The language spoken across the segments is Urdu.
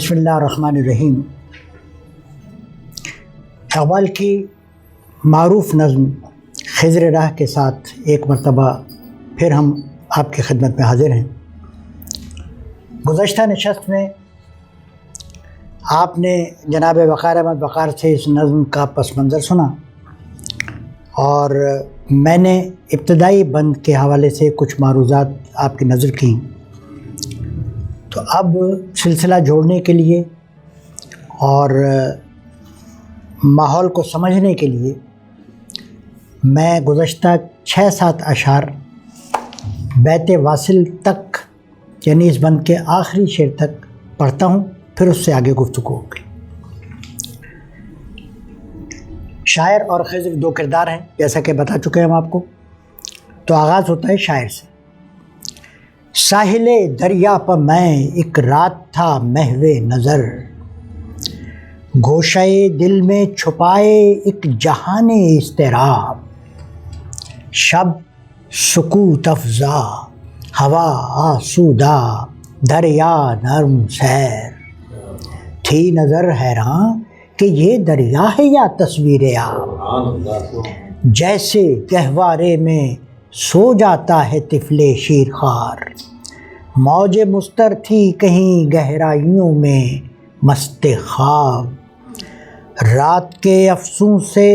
بسم اللہ الرحمن الرحیم۔ اقبال کی معروف نظم خضر راہ کے ساتھ ایک مرتبہ پھر ہم آپ کی خدمت میں حاضر ہیں۔ گزشتہ نشست میں آپ نے جناب وقار احمد وقار سے اس نظم کا پس منظر سنا اور میں نے ابتدائی بند کے حوالے سے کچھ معروضات آپ کی نظر کی۔ تو اب سلسلہ جوڑنے کے لیے اور ماحول کو سمجھنے کے لیے میں گزشتہ 6-7 اشعار بیت واصل تک یعنی اس بند کے آخری شعر تک پڑھتا ہوں، پھر اس سے آگے گفتگو ہوگی۔ شاعر اور خضر دو کردار ہیں جیسا کہ بتا چکے ہیں ہم آپ کو۔ تو آغاز ہوتا ہے شاعر سے۔ ساحل دریا پر میں ایک رات تھا محو نظر، گوشے دل میں چھپائے ایک جہان اضطراب، شب سکوت افزا ہوا آسودہ دریا نرم سیر، تھی نظر حیران کہ یہ دریا ہے یا تصویر آپ، جیسے گہوارے میں سو جاتا ہے طفل شیرخوار، موج مستر تھی کہیں گہرائیوں میں مست خواب، رات کے افسوں سے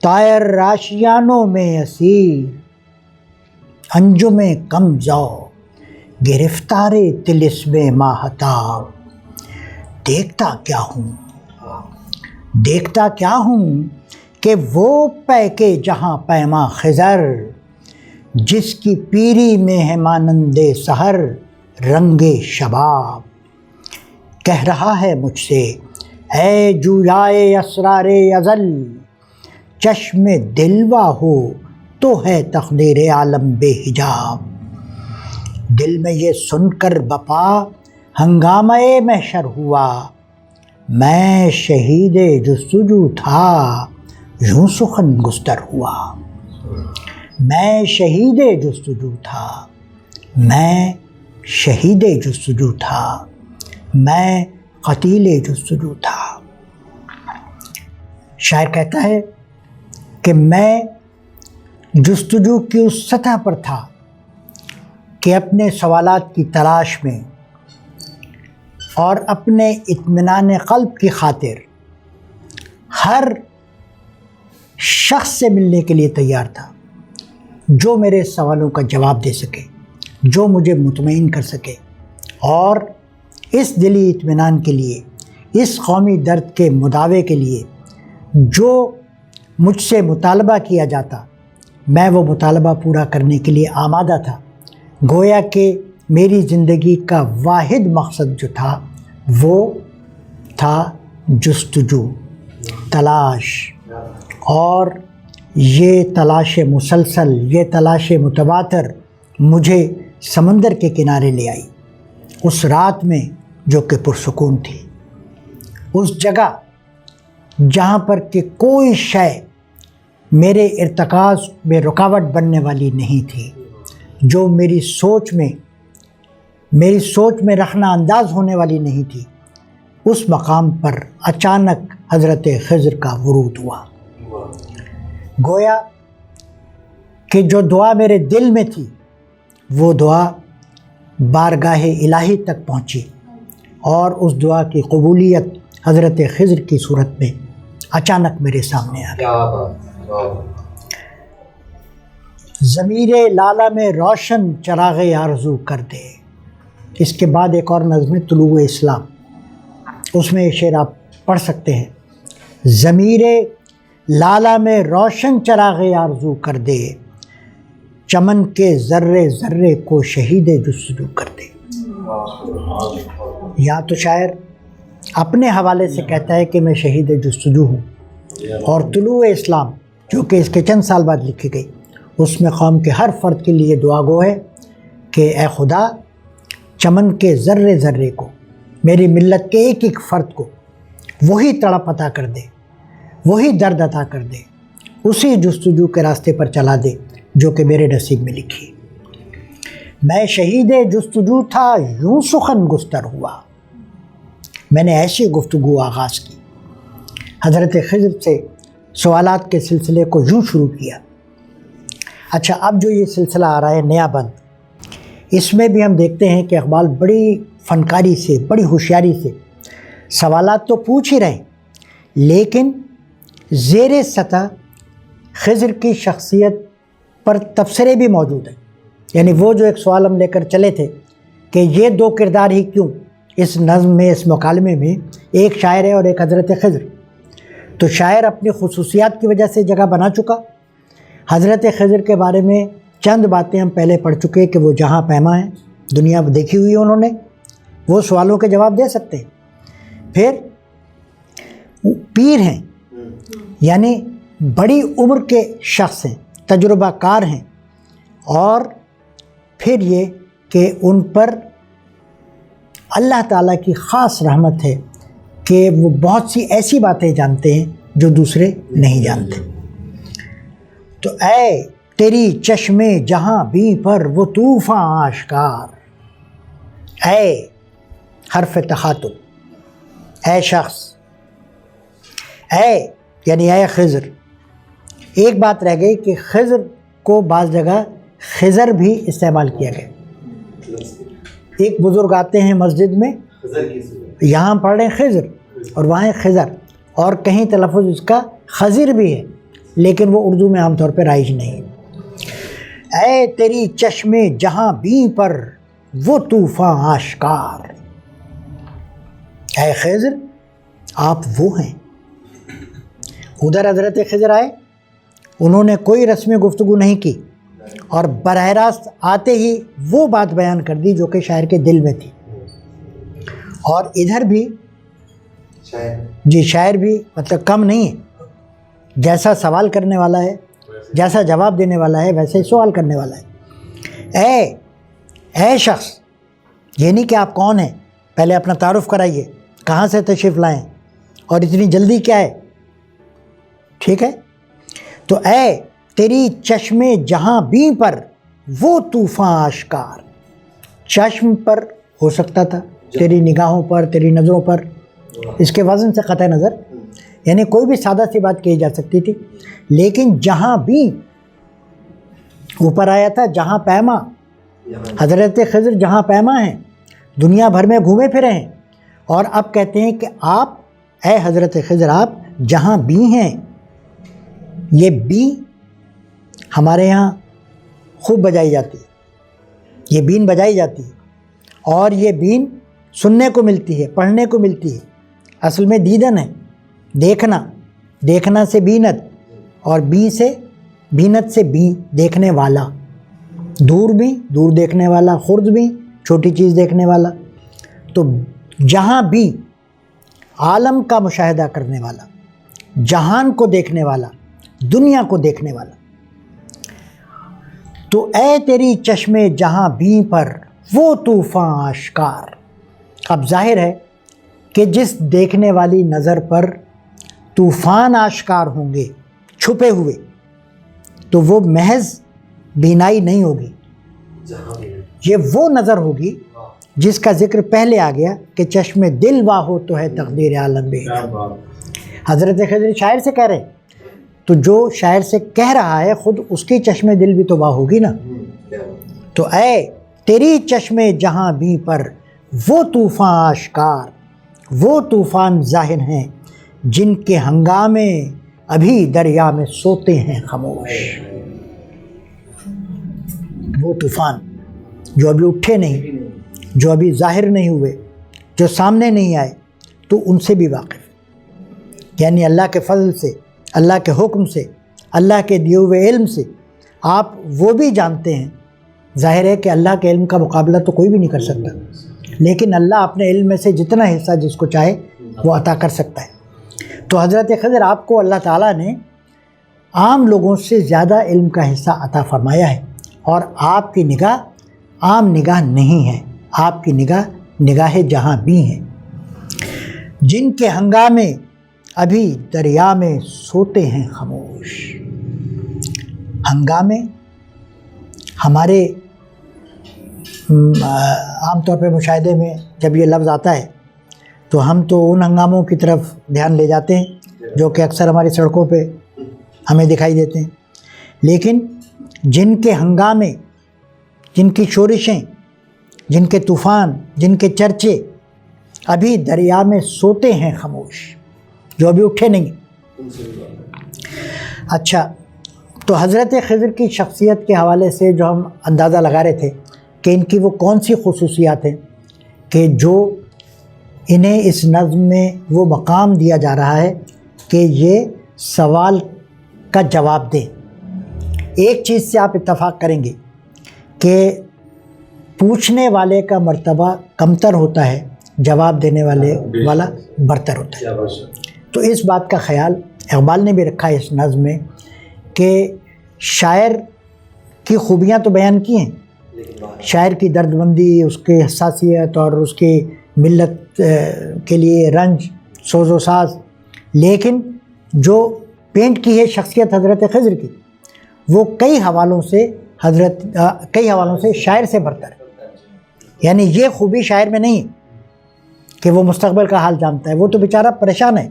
طائر راشیانوں میں اسیر، انجم کم ذوق گرفتار طلسم ماہتاب، دیکھتا کیا ہوں کہ وہ پے کے جہاں پیما خضر، جس کی پیری میں ہے مانند سحر رنگ شباب، کہہ رہا ہے مجھ سے اے جویائے اسرار ازل، چشم دلوا ہو تو ہے تقدیر عالم بے حجاب، دل میں یہ سن کر بپا ہنگامہ محشر ہوا، میں شہید جستجو تھا یوں سخن گستر ہوا، میں شہید جستجو تھا، میں شہید جستجو تھا، میں قتیل جستجو تھا۔ شاعر کہتا ہے کہ میں جستجو کی اس سطح پر تھا کہ اپنے سوالات کی تلاش میں اور اپنے اطمینان قلب کی خاطر ہر شخص سے ملنے کے لیے تیار تھا جو میرے سوالوں کا جواب دے سکے، جو مجھے مطمئن کر سکے، اور اس دلی اطمینان کے لیے، اس قومی درد کے مداوے کے لیے جو مجھ سے مطالبہ کیا جاتا، میں وہ مطالبہ پورا کرنے کے لیے آمادہ تھا۔ گویا کہ میری زندگی کا واحد مقصد جو تھا وہ تھا جستجو، تلاش، اور یہ تلاش مسلسل، یہ تلاش متواتر مجھے سمندر کے کنارے لے آئی، اس رات میں جو کہ پرسکون تھی، اس جگہ جہاں پر کہ کوئی شے میرے ارتکاز میں رکاوٹ بننے والی نہیں تھی، جو میری سوچ میں رخنہ انداز ہونے والی نہیں تھی، اس مقام پر اچانک حضرت خضر کا ورود ہوا۔ گویا کہ جو دعا میرے دل میں تھی وہ دعا بارگاہ الہی تک پہنچی، اور اس دعا کی قبولیت حضرت خضر کی صورت میں اچانک میرے سامنے آ گئی۔ ضمیر لالہ میں روشن چراغ آرزو کر دے، اس کے بعد ایک اور نظم ہے طلوع اسلام، اس میں یہ شعر آپ پڑھ سکتے ہیں۔ ضمیر لالہ میں روشن چراغ آرزو کر دے، چمن کے ذرے ذرے کو شہید جستجو کر دے۔ یا تو شاعر اپنے حوالے سے کہتا ہے کہ میں شہید جستجو ہوں، اور طلوع اسلام جو کہ اس کے چند سال بعد لکھی گئی، اس میں قوم کے ہر فرد کے لیے دعا گو ہے کہ اے خدا چمن کے ذرے ذرے کو، میری ملت کے ایک ایک فرد کو وہی تڑپ عطا کر دے، وہی درد عطا کر دے، اسی جستجو کے راستے پر چلا دے جو کہ میرے نصیب میں لکھی۔ میں شہید جستجو تھا یوں سخن گستر ہوا، میں نے ایسی گفتگو آغاز کی، حضرت خضر سے سوالات کے سلسلے کو یوں شروع کیا۔ اچھا، اب جو یہ سلسلہ آ رہا ہے نیا بند، اس میں بھی ہم دیکھتے ہیں کہ اقبال بڑی فنکاری سے، بڑی ہوشیاری سے سوالات تو پوچھ ہی رہے ہیں، لیکن زیر سطح خضر کی شخصیت پر تبصرے بھی موجود ہیں۔ یعنی وہ جو ایک سوال ہم لے کر چلے تھے کہ یہ دو کردار ہی کیوں اس نظم میں، اس مکالمے میں، ایک شاعر ہے اور ایک حضرت خضر، تو شاعر اپنی خصوصیات کی وجہ سے جگہ بنا چکا۔ حضرت خضر کے بارے میں چند باتیں ہم پہلے پڑھ چکے کہ وہ جہاں پیما ہیں، دنیا دیکھی ہوئی ہے انہوں نے، وہ سوالوں کے جواب دے سکتے ہیں۔ پھر پیر ہیں، یعنی بڑی عمر کے شخص ہیں، تجربہ کار ہیں، اور پھر یہ کہ ان پر اللہ تعالیٰ کی خاص رحمت ہے کہ وہ بہت سی ایسی باتیں جانتے ہیں جو دوسرے نہیں جانتے۔ تو اے تیری چشم جہاں بھی پر وہ طوفاں آشکار، اے حرف تخاطب، اے شخص، اے یعنی اے خضر۔ ایک بات رہ گئی کہ خضر کو بعض جگہ خضر بھی استعمال کیا گیا۔ ایک بزرگ آتے ہیں مسجد میں، یہاں پڑھ رہے ہیں خضر اور وہاں خضر، اور کہیں تلفظ اس کا خضر بھی ہے، لیکن وہ اردو میں عام طور پہ رائج نہیں ہے۔ اے تیری چشم جہاں بھی پر وہ طوفاں آشکار، اے خضر آپ وہ ہیں۔ ادھر حضرت خضر آئے، انہوں نے کوئی رسم گفتگو نہیں کی اور براہ راست آتے ہی وہ بات بیان کر دی جو کہ شاعر کے دل میں تھی۔ اور ادھر بھی جی شاعر بھی مطلب کم نہیں ہے، جیسا سوال کرنے والا ہے، جیسا جواب دینے والا ہے، ویسے ہی سوال کرنے والا ہے۔ اے شخص، یہ نہیں کہ آپ کون ہیں، پہلے اپنا تعارف کرائیے، کہاں سے تشریف لائیں اور اتنی جلدی کیا ہے، ٹھیک ہے؟ تو اے تیری چشم جہاں بھی پر وہ طوفاں آشکار، چشم پر ہو سکتا تھا، تیری نگاہوں پر، تیری نظروں پر، اس کے وزن سے قطع نظر، یعنی کوئی بھی سادہ سی بات کہی جا سکتی تھی، لیکن جہاں بھی اوپر آیا تھا جہاں پیما، حضرت خضر جہاں پیما ہیں، دنیا بھر میں گھومے پھرے ہیں، اور اب کہتے ہیں کہ آپ اے حضرت خضر آپ جہاں بھی ہیں۔ یہ بی ہمارے یہاں خوب بجائی جاتی ہے، یہ بین بجائی جاتی ہے، اور یہ بین سننے کو ملتی ہے، پڑھنے کو ملتی ہے، اصل میں دیدن ہے، دیکھنا، دیکھنا سے بینت، اور بی سے بینت سے بی دیکھنے والا، دور بھی دور دیکھنے والا، خرد بھی چھوٹی چیز دیکھنے والا، تو جہاں بھی عالم کا مشاہدہ کرنے والا، جہان کو دیکھنے والا، دنیا کو دیکھنے والا۔ تو اے تیری چشم جہاں بھی پر وہ طوفاں آشکار، اب ظاہر ہے کہ جس دیکھنے والی نظر پر طوفان آشکار ہوں گے چھپے ہوئے، تو وہ محض بینائی نہیں ہوگی، یہ وہ نظر ہوگی جس کا ذکر پہلے آ گیا کہ چشم دل واہ ہو تو ہے تقدیر عالم بے۔ حضرت خضر شاعر سے کہہ رہے ہیں، تو جو شاعر سے کہہ رہا ہے خود اس کی چشم دل بھی تو واہ ہوگی نا۔ تو اے تیری چشم جہاں بھی پر وہ طوفان آشکار، وہ طوفان ظاہر ہیں جن کے ہنگامے ابھی دریا میں سوتے ہیں خاموش۔ وہ طوفان جو ابھی اٹھے نہیں، جو ابھی ظاہر نہیں ہوئے، جو سامنے نہیں آئے، تو ان سے بھی واقف، یعنی اللہ کے فضل سے، اللہ کے حکم سے، اللہ کے دیے ہوئے علم سے آپ وہ بھی جانتے ہیں۔ ظاہر ہے کہ اللہ کے علم کا مقابلہ تو کوئی بھی نہیں کر سکتا، لیکن اللہ اپنے علم میں سے جتنا حصہ جس کو چاہے وہ عطا کر سکتا ہے۔ تو حضرت خضر آپ کو اللہ تعالیٰ نے عام لوگوں سے زیادہ علم کا حصہ عطا فرمایا ہے، اور آپ کی نگاہ عام نگاہ نہیں ہے، آپ کی نگاہ نگاہ جہاں بھی ہیں، جن کے ہنگامے ابھی دریا میں سوتے ہیں خاموش۔ ہنگامے ہمارے عام طور پہ مشاہدے میں جب یہ لفظ آتا ہے تو ہم تو ان ہنگاموں کی طرف دھیان لے جاتے ہیں جو کہ اکثر ہماری سڑکوں پہ ہمیں دکھائی دیتے ہیں، لیکن جن کے ہنگامے، جن کی شورشیں، جن کے طوفان، جن کے چرچے ابھی دریا میں سوتے ہیں خاموش، جو ابھی اٹھے نہیں۔ اچھا، تو حضرت خضر کی شخصیت کے حوالے سے جو ہم اندازہ لگا رہے تھے کہ ان کی وہ کون سی خصوصیات ہیں کہ جو انہیں اس نظم میں وہ مقام دیا جا رہا ہے کہ یہ سوال کا جواب دیں۔ ایک چیز سے آپ اتفاق کریں گے کہ پوچھنے والے کا مرتبہ کمتر ہوتا ہے، جواب دینے والا برتر ہوتا ہے۔ تو اس بات کا خیال اقبال نے بھی رکھا ہے اس نظم میں کہ شاعر کی خوبیاں تو بیان کی ہیں، شاعر کی درد مندی، اس کی حساسیت اور اس کی ملت کے لیے رنج، سوز و ساز، لیکن جو پینٹ کی ہے شخصیت حضرت خضر کی، وہ کئی حوالوں سے شاعر سے برتر ہے۔ یعنی یہ خوبی شاعر میں نہیں کہ وہ مستقبل کا حال جانتا ہے، وہ تو بیچارہ پریشان ہے،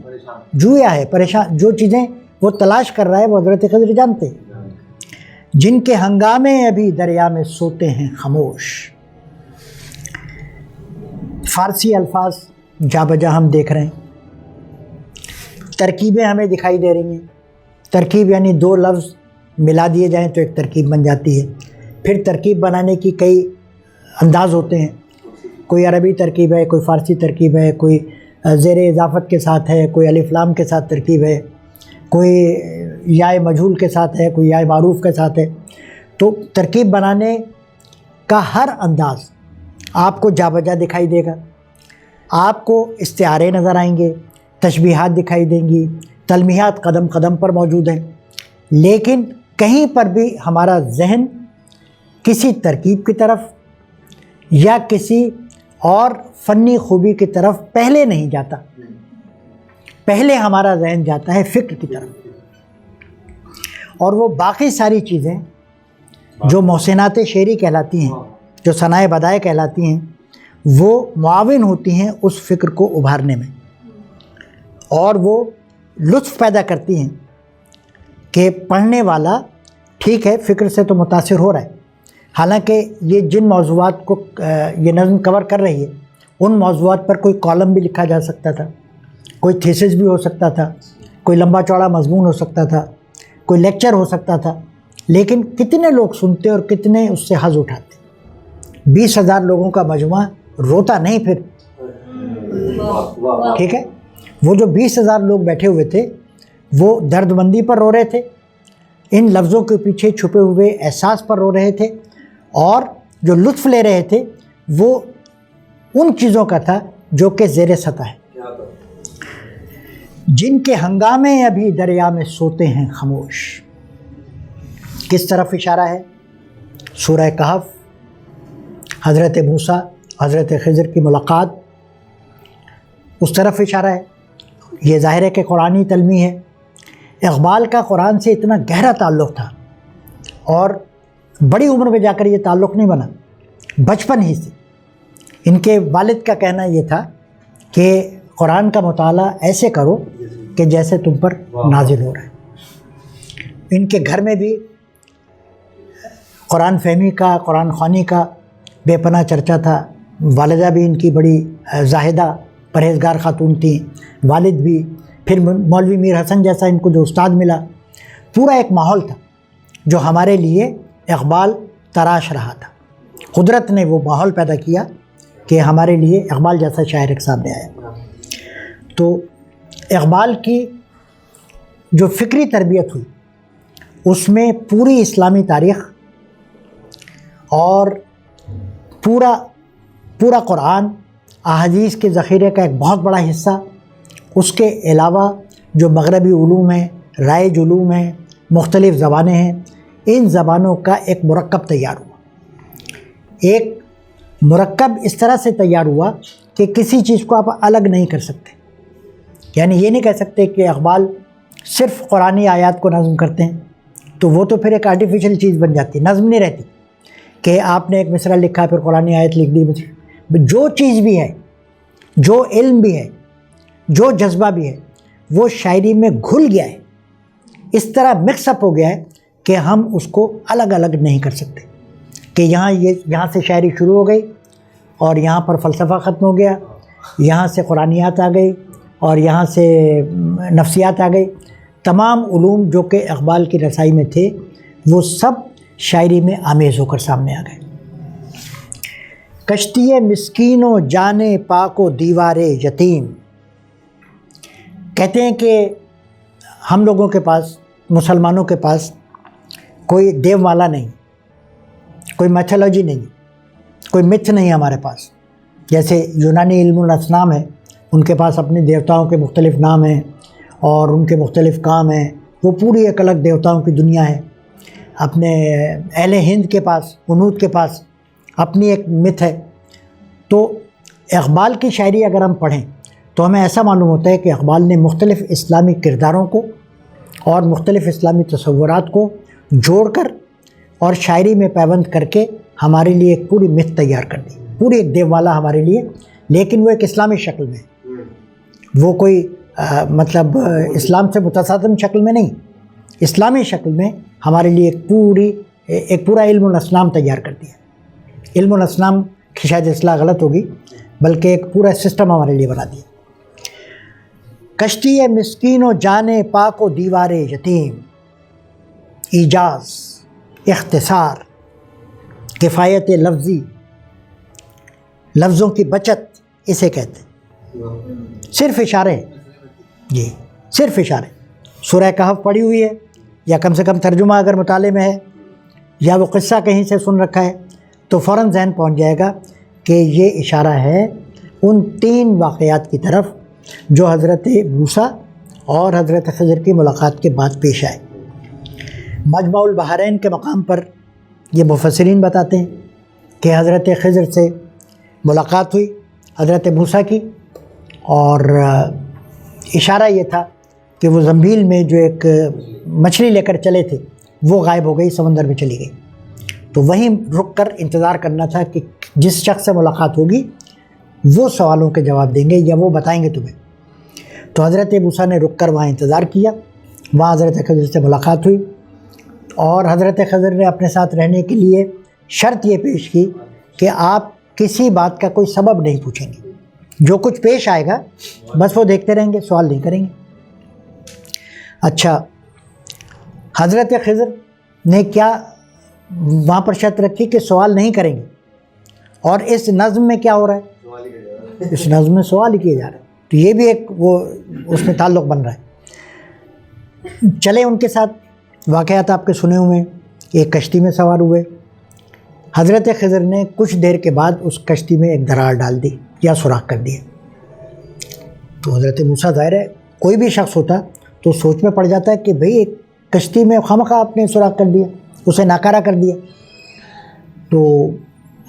جویا ہے، پریشان، جو چیزیں وہ تلاش کر رہا ہے وہ حضرت خضر جانتے ہیں۔ جن کے ہنگامے ابھی دریا میں سوتے ہیں خاموش۔ فارسی الفاظ جا بجا ہم دیکھ رہے ہیں، ترکیبیں ہمیں دکھائی دے رہی ہیں۔ ترکیب یعنی دو لفظ ملا دیے جائیں تو ایک ترکیب بن جاتی ہے۔ پھر ترکیب بنانے کی کئی انداز ہوتے ہیں، کوئی عربی ترکیب ہے، کوئی فارسی ترکیب ہے، کوئی زیر اضافت کے ساتھ ہے، کوئی الف لام کے ساتھ ترکیب ہے، کوئی یائے مجہول کے ساتھ ہے، کوئی یائے معروف کے ساتھ ہے۔ تو ترکیب بنانے کا ہر انداز آپ کو جا بجا دکھائی دے گا، آپ کو استعارے نظر آئیں گے، تشبیہات دکھائی دیں گی، تلمیحات قدم قدم پر موجود ہیں، لیکن کہیں پر بھی ہمارا ذہن کسی ترکیب کی طرف یا کسی اور فنی خوبی کی طرف پہلے نہیں جاتا، پہلے ہمارا ذہن جاتا ہے فکر کی طرف، اور وہ باقی ساری چیزیں جو محسنات شعری کہلاتی ہیں، جو ثنائے بدائے کہلاتی ہیں، وہ معاون ہوتی ہیں اس فکر کو ابھارنے میں، اور وہ لطف پیدا کرتی ہیں کہ پڑھنے والا ٹھیک ہے فکر سے تو متاثر ہو رہا ہے، حالانکہ یہ جن موضوعات کو یہ نظم کور کر رہی ہے ان موضوعات پر کوئی کالم بھی لکھا جا سکتا تھا، کوئی تھیسس بھی ہو سکتا تھا، کوئی لمبا چوڑا مضمون ہو سکتا تھا، کوئی لیکچر ہو سکتا تھا، لیکن کتنے لوگ سنتے اور کتنے اس سے حظ اٹھاتے۔ 20,000 لوگوں کا مجموعہ روتا نہیں پھر، ٹھیک ہے، وہ جو 20,000 لوگ بیٹھے ہوئے تھے وہ درد مندی پر رو رہے تھے، ان لفظوں کے پیچھے چھپے ہوئے احساس پر رو رہے تھے، اور جو لطف لے رہے تھے وہ ان چیزوں کا تھا جو کہ زیر سطح ہے۔ جن کے ہنگامے ابھی دریا میں سوتے ہیں خاموش، کس طرف اشارہ ہے؟ سورہ کہف، حضرت موسیٰ حضرت خضر کی ملاقات، اس طرف اشارہ ہے۔ یہ ظاہر ہے کہ قرآنی تلمی ہے۔ اقبال کا قرآن سے اتنا گہرا تعلق تھا، اور بڑی عمر میں جا کر یہ تعلق نہیں بنا، بچپن ہی سے۔ ان کے والد کا کہنا یہ تھا کہ قرآن کا مطالعہ ایسے کرو کہ جیسے تم پر نازل ہو رہا ہے۔ ان کے گھر میں بھی قرآن فہمی کا، قرآن خوانی کا بے پناہ چرچا تھا۔ والدہ بھی ان کی بڑی زاہدہ پرہیزگار خاتون تھیں، والد بھی، پھر مولوی میر حسن جیسا ان کو جو استاد ملا، پورا ایک ماحول تھا جو ہمارے لیے اقبال تراش رہا تھا۔ قدرت نے وہ ماحول پیدا کیا کہ ہمارے لیے اقبال جیسا شاعر ایک سامنے آیا۔ تو اقبال کی جو فکری تربیت ہوئی اس میں پوری اسلامی تاریخ اور پورا قرآن، احادیث کے ذخیرے کا ایک بہت بڑا حصہ، اس کے علاوہ جو مغربی علوم ہیں، رائج علوم ہیں، مختلف زبانیں ہیں، ان زبانوں کا ایک مرکب تیار ہوا۔ ایک مرکب اس طرح سے تیار ہوا کہ کسی چیز کو آپ الگ نہیں کر سکتے، یعنی یہ نہیں کہہ سکتے کہ اقبال صرف قرآنی آیات کو نظم کرتے ہیں، تو وہ تو پھر ایک آرٹیفیشل چیز بن جاتی، نظم نہیں رہتی کہ آپ نے ایک مصرع لکھا پھر قرآنی آیت لکھ دی۔ جو چیز بھی ہے جو علم بھی ہے، جو جذبہ بھی ہے، وہ شاعری میں گھل گیا ہے، اس طرح مکس اپ ہو گیا ہے کہ ہم اس کو الگ الگ نہیں کر سکتے کہ یہاں سے شاعری شروع ہو گئی اور یہاں پر فلسفہ ختم ہو گیا، یہاں سے قرآنیات آ گئی اور یہاں سے نفسیات آ گئی۔ تمام علوم جو کہ اقبال کی رسائی میں تھے وہ سب شاعری میں آمیز ہو کر سامنے آ گئے۔ کشتی مسکین و جان پاک و دیوار یتیم، کہتے ہیں کہ ہم لوگوں کے پاس، مسلمانوں کے پاس کوئی دیو مالا نہیں، کوئی میتھولوجی نہیں، کوئی متھ نہیں ہمارے پاس۔ جیسے یونانی علم الاصنام ہے، ان کے پاس اپنے دیوتاؤں کے مختلف نام ہیں اور ان کے مختلف کام ہیں، وہ پوری ایک الگ دیوتاؤں کی دنیا ہے۔ اپنے اہل ہند کے پاس، ہنود کے پاس اپنی ایک متھ ہے۔ تو اقبال کی شاعری اگر ہم پڑھیں تو ہمیں ایسا معلوم ہوتا ہے کہ اقبال نے مختلف اسلامی کرداروں کو اور مختلف اسلامی تصورات کو جوڑ کر اور شاعری میں پیوند کر کے ہمارے لیے ایک پوری متھ تیار کر دی، پوری ایک دیومالا ہمارے لیے، لیکن وہ ایک اسلامی شکل میں، وہ کوئی مطلب اسلام سے متصادم شکل میں نہیں، اسلامی شکل میں ہمارے لیے ایک پورا علم الاصنام تیار کر دیا۔ علم الاصنام کی شاید اصطلاح غلط ہوگی، بلکہ ایک پورا سسٹم ہمارے لیے بنا دیا۔ کشتی مسکین و جان پاک و دیوار یتیم، ایجاز، اختصار، کفایت لفظی، لفظوں کی بچت اسے کہتے ہیں۔ صرف اشارے، جی صرف اشارے۔ سورہ کہف پڑھی ہوئی ہے یا کم سے کم ترجمہ اگر مطالعے میں ہے یا وہ قصہ کہیں سے سن رکھا ہے تو فوراً ذہن پہنچ جائے گا کہ یہ اشارہ ہے ان 3 واقعات کی طرف جو حضرت موسیٰ اور حضرت خضر کی ملاقات کے بعد پیش آئے۔ مجمع البحرین کے مقام پر یہ مفسرین بتاتے ہیں کہ حضرت خضر سے ملاقات ہوئی حضرت موسیٰ کی، اور اشارہ یہ تھا کہ وہ زنبیل میں جو ایک مچھلی لے کر چلے تھے وہ غائب ہو گئی، سمندر میں چلی گئی۔ تو وہیں رک کر انتظار کرنا تھا کہ جس شخص سے ملاقات ہوگی وہ سوالوں کے جواب دیں گے یا وہ بتائیں گے تمہیں۔ تو حضرت موسیٰ نے رک کر وہاں انتظار کیا، وہاں حضرت خضر سے ملاقات ہوئی، اور حضرت خضر نے اپنے ساتھ رہنے کے لیے شرط یہ پیش کی کہ آپ کسی بات کا کوئی سبب نہیں پوچھیں گے، جو کچھ پیش آئے گا بس وہ دیکھتے رہیں گے، سوال نہیں کریں گے۔ اچھا، حضرت خضر نے کیا وہاں پر شرط رکھی کہ سوال نہیں کریں گے، اور اس نظم میں کیا ہو رہا ہے؟ اس نظم میں سوال ہی کیے جا رہے ہیں، تو یہ بھی ایک وہ اس میں تعلق بن رہا ہے۔ چلے ان کے ساتھ، واقعات آپ کے سنے ہوئے، ایک کشتی میں سوار ہوئے، حضرت خضر نے کچھ دیر کے بعد اس کشتی میں ایک دراڑ ڈال دی یا سوراخ کر دیا۔ تو حضرت موسیٰ، ظاہر ہے کوئی بھی شخص ہوتا تو سوچ میں پڑ جاتا ہے کہ بھئی ایک کشتی میں خواہ آپ نے سوراخ کر دیا، اسے ناکارہ کر دیا۔ تو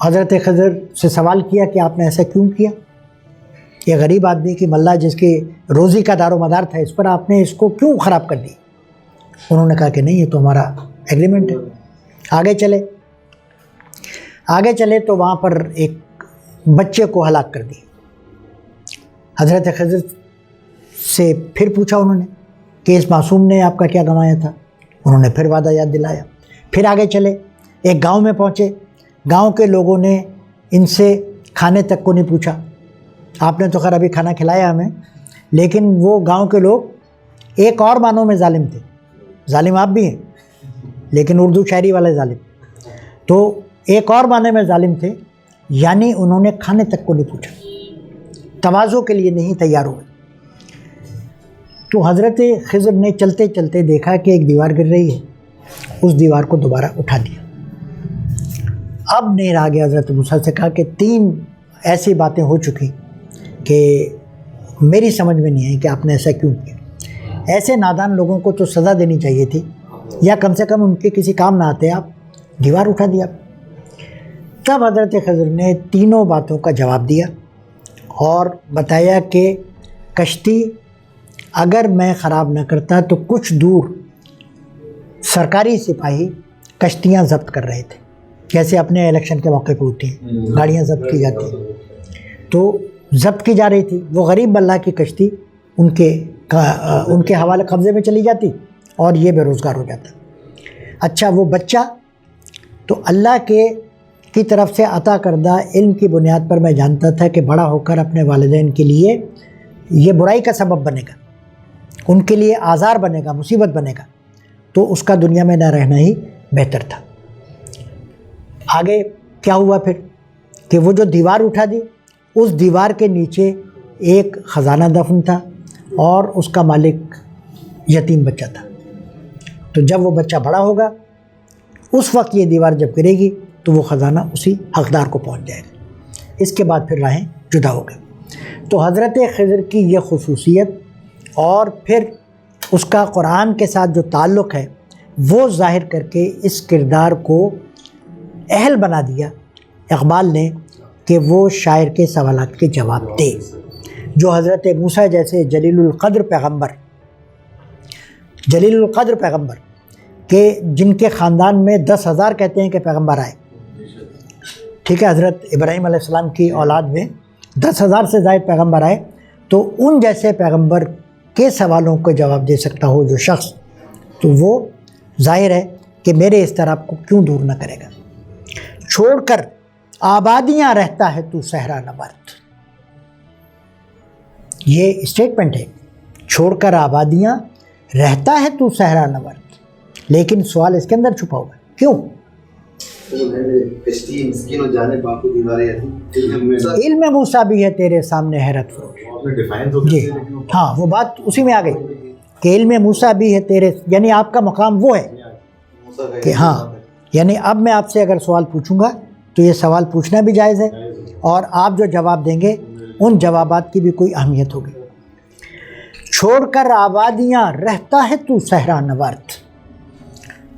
حضرت خضر سے سوال کیا کہ آپ نے ایسا کیوں کیا؟ یہ غریب آدمی کی ملہ جس کی روزی کا دار و مدار تھا، اس پر آپ نے اس کو کیوں خراب کر دی؟ انہوں نے کہا کہ نہیں، یہ تو ہمارا ایگریمنٹ ہے۔ آگے چلے تو وہاں پر ایک بچے کو ہلاک کر دی۔ حضرت خضر سے پھر پوچھا انہوں نے کہ اس معصوم نے آپ کا کیا گنوایا تھا؟ انہوں نے پھر وعدہ یاد دلایا۔ پھر آگے چلے، ایک گاؤں میں پہنچے، گاؤں کے لوگوں نے ان سے کھانے تک کو نہیں پوچھا۔ آپ نے تو خیر ابھی کھانا کھلایا ہمیں، لیکن وہ گاؤں کے لوگ ایک اور معنوں میں ظالم تھے، ظالم آپ بھی ہیں لیکن اردو شاعری والے ظالم، تو ایک اور معنی میں ظالم تھے، یعنی انہوں نے کھانے تک کو نہیں پوچھا، تواضع کے لیے نہیں تیار ہوئے۔ تو حضرت خضر نے چلتے چلتے دیکھا کہ ایک دیوار گر رہی ہے، اس دیوار کو دوبارہ اٹھا دیا۔ اب نہیں رہا گیا، حضرت موسیٰ سے کہا کہ 3 ایسی باتیں ہو چکی کہ میری سمجھ میں نہیں آئی کہ آپ نے ایسا کیوں کیا۔ ایسے نادان لوگوں کو تو سزا دینی چاہیے تھی، یا کم سے کم ان کے کسی کام نہ آتے، آپ دیوار اٹھا دیا۔ تب حضرت خضر نے 3 باتوں کا جواب دیا اور بتایا کہ کشتی اگر میں خراب نہ کرتا تو کچھ دور سرکاری سپاہی کشتیاں ضبط کر رہے تھے، جیسے اپنے الیکشن کے موقع پہ ہوتی ہیں، گاڑیاں ضبط کی جاتی ہیں۔ تو ضبط کی جا رہی تھی، وہ غریب اللہ کی کشتی ان کے حوالے قبضے میں چلی جاتی اور یہ بے روزگار ہو جاتا۔ اچھا وہ بچہ تو اللہ کی طرف سے عطا کردہ علم کی بنیاد پر میں جانتا تھا کہ بڑا ہو کر اپنے والدین کے لیے یہ برائی کا سبب بنے گا، ان کے لیے آزار بنے گا، مصیبت بنے گا، تو اس کا دنیا میں نہ رہنا ہی بہتر تھا۔ آگے کیا ہوا پھر کہ وہ جو دیوار اٹھا دی، اس دیوار کے نیچے ایک خزانہ دفن تھا اور اس کا مالک یتیم بچہ تھا۔ تو جب وہ بچہ بڑا ہوگا اس وقت یہ دیوار جب گرے گی تو وہ خزانہ اسی حقدار کو پہنچ جائے گا۔ اس کے بعد پھر راہیں جدا ہو گئی۔ تو حضرت خضر کی یہ خصوصیت اور پھر اس کا قرآن کے ساتھ جو تعلق ہے وہ ظاہر کر کے اس کردار کو اہل بنا دیا اقبال نے کہ وہ شاعر کے سوالات کے جواب دے۔ جو حضرت موسیٰ جیسے جلیل القدر پیغمبر کہ جن کے خاندان میں 10,000 کہتے ہیں کہ پیغمبر آئے، ٹھیک ہے، حضرت ابراہیم علیہ السلام کی اولاد میں 10,000 سے زائد پیغمبر آئے، تو ان جیسے پیغمبر کے سوالوں کو جواب دے سکتا ہو جو شخص، تو وہ ظاہر ہے کہ میرے اس طرح کو کیوں دور نہ کرے گا۔ چھوڑ کر آبادیاں رہتا ہے تو صحرا نورد، یہ اسٹیٹمنٹ ہے، چھوڑ کر آبادیاں رہتا ہے تو صحرا نورد، لیکن سوال اس کے اندر چھپا ہوا ہے، کیوں؟ علم موسیٰ بھی ہے تیرے سامنے حیرت فروش۔ جی ہاں، وہ بات اسی میں آ گئی کہ علم موسیٰ بھی ہے تیرے، یعنی آپ کا مقام وہ ہے کہ ہاں، یعنی اب میں آپ سے اگر سوال پوچھوں گا تو یہ سوال پوچھنا بھی جائز ہے، اور آپ جو جواب دیں گے ان جوابات کی بھی کوئی اہمیت ہوگی۔ چھوڑ کر آبادیاں رہتا ہے تو صحرا نورد،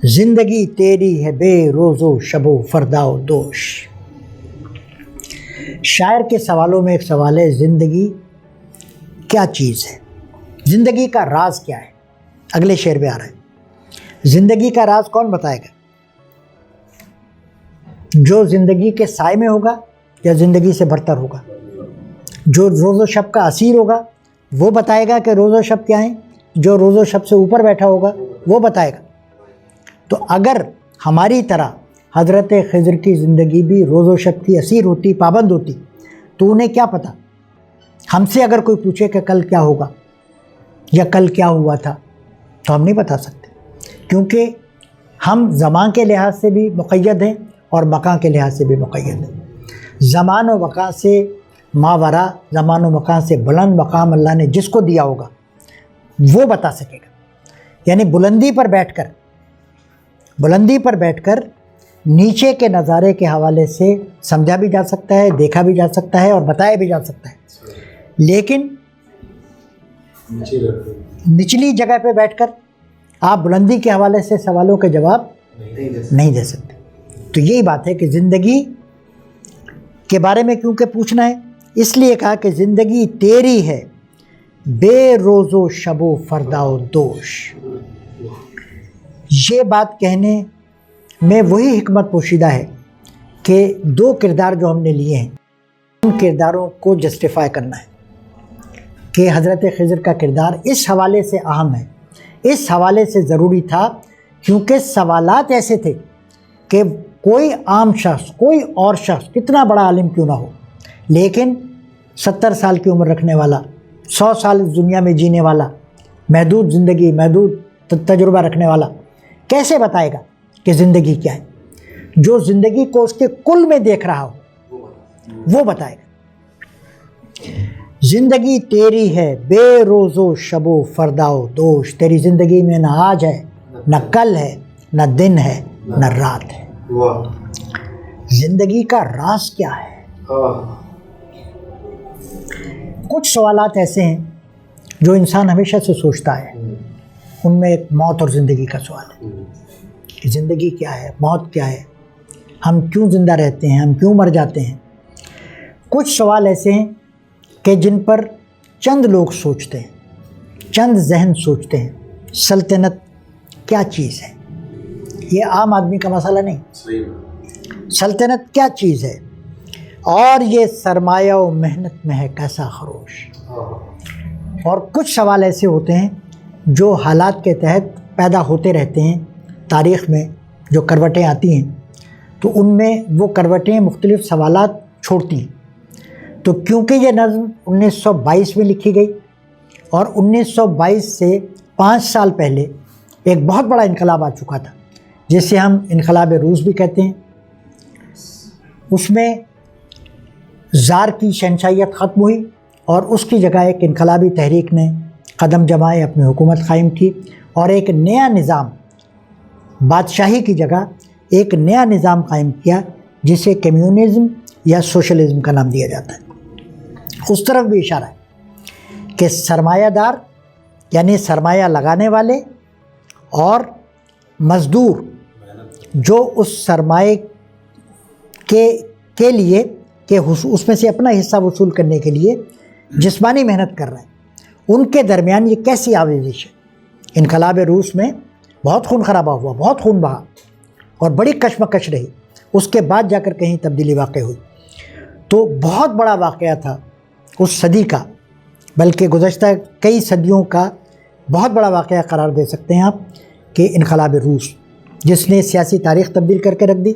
زندگی تیری ہے بے روز و شب و فردا و دوش۔ شاعر کے سوالوں میں ایک سوال ہے، زندگی کیا چیز ہے، زندگی کا راز کیا ہے؟ اگلے شعر میں آ رہا ہے، زندگی کا راز کون بتائے گا؟ جو زندگی کے سائے میں ہوگا یا زندگی سے برتر ہوگا؟ جو روز و شب کا اسیر ہوگا وہ بتائے گا کہ روز و شب کیا ہیں، جو روز و شب سے اوپر بیٹھا ہوگا وہ بتائے گا۔ تو اگر ہماری طرح حضرت خضر کی زندگی بھی روز و شب کی اسیر ہوتی، پابند ہوتی، تو انہیں کیا پتہ؟ ہم سے اگر کوئی پوچھے کہ کل کیا ہوگا یا کل کیا ہوا تھا تو ہم نہیں بتا سکتے، کیونکہ ہم زمان کے لحاظ سے بھی مقید ہیں اور مکان کے لحاظ سے بھی مقید ہیں۔ زمان و مکان سے ماورا، زمان و مکان سے بلند مقام اللہ نے جس کو دیا ہوگا وہ بتا سکے گا۔ یعنی بلندی پر بیٹھ کر نیچے کے نظارے کے حوالے سے سمجھا بھی جا سکتا ہے، دیکھا بھی جا سکتا ہے اور بتایا بھی جا سکتا ہے، لیکن نچلی جگہ پہ بیٹھ کر آپ بلندی کے حوالے سے سوالوں کے جواب نہیں دے سکتے۔ تو یہی بات ہے کہ زندگی کے بارے میں کیونکہ پوچھنا ہے، اس لیے کہا کہ زندگی تیری ہے بے روز و شب و فردا و دوش۔ یہ بات کہنے میں وہی حکمت پوشیدہ ہے کہ دو کردار جو ہم نے لیے ہیں ان کرداروں کو جسٹیفائی کرنا ہے کہ حضرت خضر کا کردار اس حوالے سے اہم ہے، اس حوالے سے ضروری تھا، کیونکہ سوالات ایسے تھے کہ کوئی عام شخص، کوئی اور شخص کتنا بڑا عالم کیوں نہ ہو، لیکن 70 سال کی عمر رکھنے والا، 100 سال اس دنیا میں جینے والا، محدود زندگی، محدود تجربہ رکھنے والا کیسے بتائے گا کہ زندگی کیا ہے؟ جو زندگی کو اس کے کل میں دیکھ رہا ہو وہ بتائے گا۔ زندگی تیری ہے بے روز و شب و فردا و دوش، تیری زندگی میں نہ آج ہے، نہ کل ہے، نہ دن ہے، نہ رات ہے۔ زندگی کا راز کیا ہے؟ کچھ سوالات ایسے ہیں جو انسان ہمیشہ سے سوچتا ہے، ان میں ایک موت اور زندگی کا سوال ہے کہ زندگی کیا ہے، موت کیا ہے، ہم کیوں زندہ رہتے ہیں، ہم کیوں مر جاتے ہیں۔ کچھ سوال ایسے ہیں کہ جن پر چند لوگ سوچتے ہیں، چند ذہن سوچتے ہیں۔ سلطنت کیا چیز ہے؟ یہ عام آدمی کا مسئلہ نہیں۔ سلطنت کیا چیز ہے؟ اور یہ سرمایہ و محنت میں ہے کیسا خروش. اور کچھ سوال ایسے ہوتے ہیں جو حالات کے تحت پیدا ہوتے رہتے ہیں تاریخ میں، جو کروٹیں آتی ہیں تو ان میں وہ کروٹیں مختلف سوالات چھوڑتی ہیں. تو کیونکہ یہ نظم 1922 میں لکھی گئی اور 1922 سے 5 سال پہلے ایک بہت بڑا انقلاب آ چکا تھا جسے ہم انقلاب روس بھی کہتے ہیں. اس میں زار کی شہنشاہیت ختم ہوئی اور اس کی جگہ ایک انقلابی تحریک نے قدم جمائے، اپنی حکومت قائم کی اور ایک نیا نظام، بادشاہی کی جگہ ایک نیا نظام قائم کیا جسے کمیونزم یا سوشلزم کا نام دیا جاتا ہے. اس طرف بھی اشارہ ہے کہ سرمایہ دار یعنی سرمایہ لگانے والے اور مزدور جو اس سرمایہ کے لیے کہ اس میں سے اپنا حصہ وصول کرنے کے لیے جسمانی محنت کر رہے ہیں، ان کے درمیان یہ کیسی آویزش ہے. انقلاب روس میں بہت خون خرابہ ہوا، بہت خون بہا اور بڑی کشمکش رہی. اس کے بعد جا کر کہیں تبدیلی واقع ہوئی. تو بہت بڑا واقعہ تھا اس صدی کا، بلکہ گزشتہ کئی صدیوں کا بہت بڑا واقعہ قرار دے سکتے ہیں آپ، کہ انقلاب روس جس نے سیاسی تاریخ تبدیل کر کے رکھ دی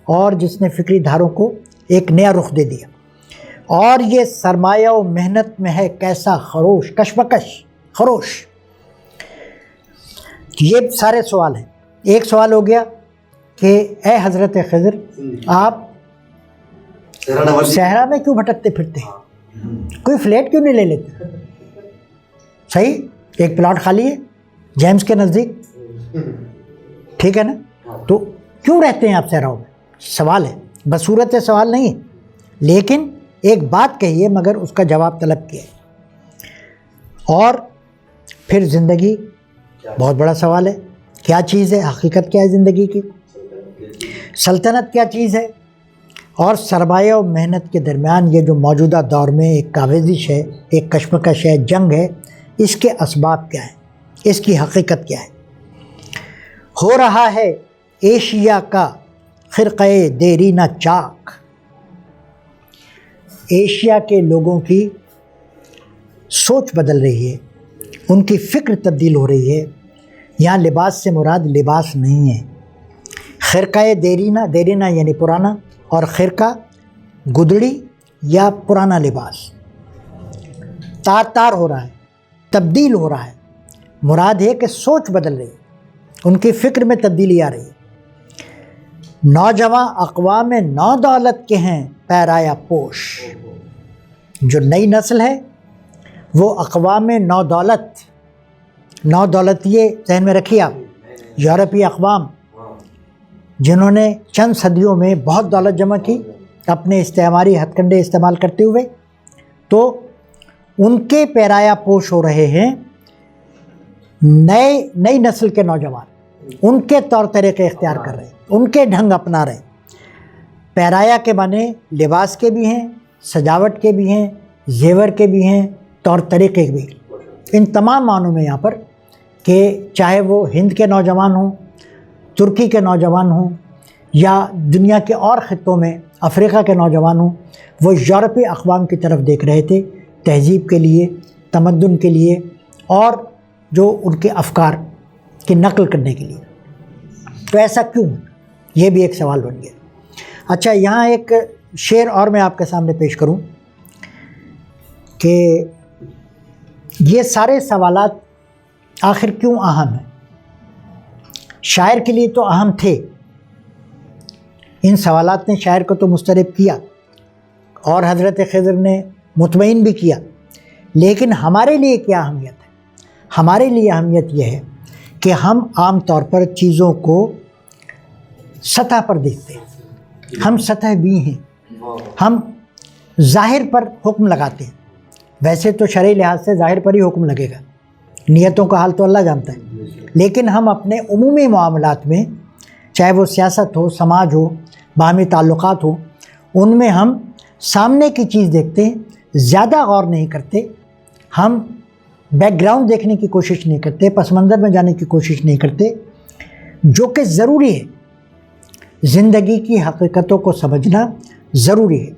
اور جس نے فکری دھاروں کو ایک نیا رخ دے دیا. اور یہ سرمایہ و محنت میں ہے کیسا خروش، کشمکش، خروش. یہ سارے سوال ہیں. ایک سوال ہو گیا کہ اے حضرت خضر آپ صحرا میں کیوں بھٹکتے پھرتے ہیں، کوئی فلیٹ کیوں نہیں لے لیتے؟ صحیح، ایک پلاٹ خالی ہے جیمز کے نزدیک، ٹھیک ہے نا، تو کیوں رہتے ہیں آپ صحراؤں میں؟ سوال ہے، بصورت سوال نہیں، لیکن ایک بات کہی ہے مگر اس کا جواب طلب کیا ہے. اور پھر زندگی بہت بڑا سوال ہے، کیا چیز ہے، حقیقت کیا ہے زندگی کی، سلطنت کیا چیز ہے، اور سرمایہ و محنت کے درمیان یہ جو موجودہ دور میں ایک آویزش ہے، ایک کشمکش ہے، جنگ ہے، اس کے اسباب کیا ہیں، اس کی حقیقت کیا ہے. ہو رہا ہے ایشیا کا خرقہ دیرینہ چاک. ایشیا کے لوگوں کی سوچ بدل رہی ہے، ان کی فکر تبدیل ہو رہی ہے. یہاں لباس سے مراد لباس نہیں ہے. خرقہ دیرینہ، دیرینہ یعنی پرانا، اور خرقہ گدڑی یا پرانا لباس. تار تار ہو رہا ہے، تبدیل ہو رہا ہے. مراد ہے کہ سوچ بدل رہی ہے، ان کی فکر میں تبدیلی آ رہی ہے. نوجوان اقوام نو دولت کے ہیں پیرایا پوش. جو نئی نسل ہے وہ اقوام نو دولت، نو دولت یہ ذہن میں رکھیے آپ، یورپی اقوام جنہوں نے چند صدیوں میں بہت دولت جمع کی اپنے استعماری ہتھ کنڈے استعمال کرتے ہوئے، تو ان کے پیرایا پوش ہو رہے ہیں نئی نسل کے نوجوان. ان کے طور طریقے اختیار کر رہے ہیں، ان کے ڈھنگ اپنا رہے ہیں. پیرایا کے معنی لباس کے بھی ہیں، سجاوٹ کے بھی ہیں، زیور کے بھی ہیں، طور طریقے بھی. ان تمام معنوں میں یہاں پر کہ چاہے وہ ہند کے نوجوان ہوں، ترکی کے نوجوان ہوں، یا دنیا کے اور خطوں میں افریقہ کے نوجوان ہوں، وہ یورپی اقوام کی طرف دیکھ رہے تھے تہذیب کے لیے، تمدن کے لیے، اور جو ان کے افکار کی نقل کرنے کے لیے. تو ایسا کیوں؟ یہ بھی ایک سوال بن گیا. اچھا، یہاں ایک شعر اور میں آپ کے سامنے پیش کروں کہ یہ سارے سوالات آخر کیوں اہم ہیں. شاعر کے لیے تو اہم تھے، ان سوالات نے شاعر کو تو مضطرب کیا اور حضرت خضر نے مطمئن بھی کیا، لیکن ہمارے لیے کیا اہمیت ہے؟ ہمارے لیے اہمیت یہ ہے کہ ہم عام طور پر چیزوں کو سطح پر دیکھتے ہیں. ہم سطح بھی ہیں، ہم ظاہر پر حکم لگاتے ہیں. ویسے تو شرعی لحاظ سے ظاہر پر ہی حکم لگے گا، نیتوں کا حال تو اللہ جانتا ہے، لیکن ہم اپنے عمومی معاملات میں، چاہے وہ سیاست ہو، سماج ہو، باہمی تعلقات ہوں، ان میں ہم سامنے کی چیز دیکھتے ہیں، زیادہ غور نہیں کرتے. ہم بیک گراؤنڈ دیکھنے کی کوشش نہیں کرتے، پس منظر میں جانے کی کوشش نہیں کرتے. جو کہ ضروری ہے، زندگی کی حقیقتوں کو سمجھنا ضروری ہے.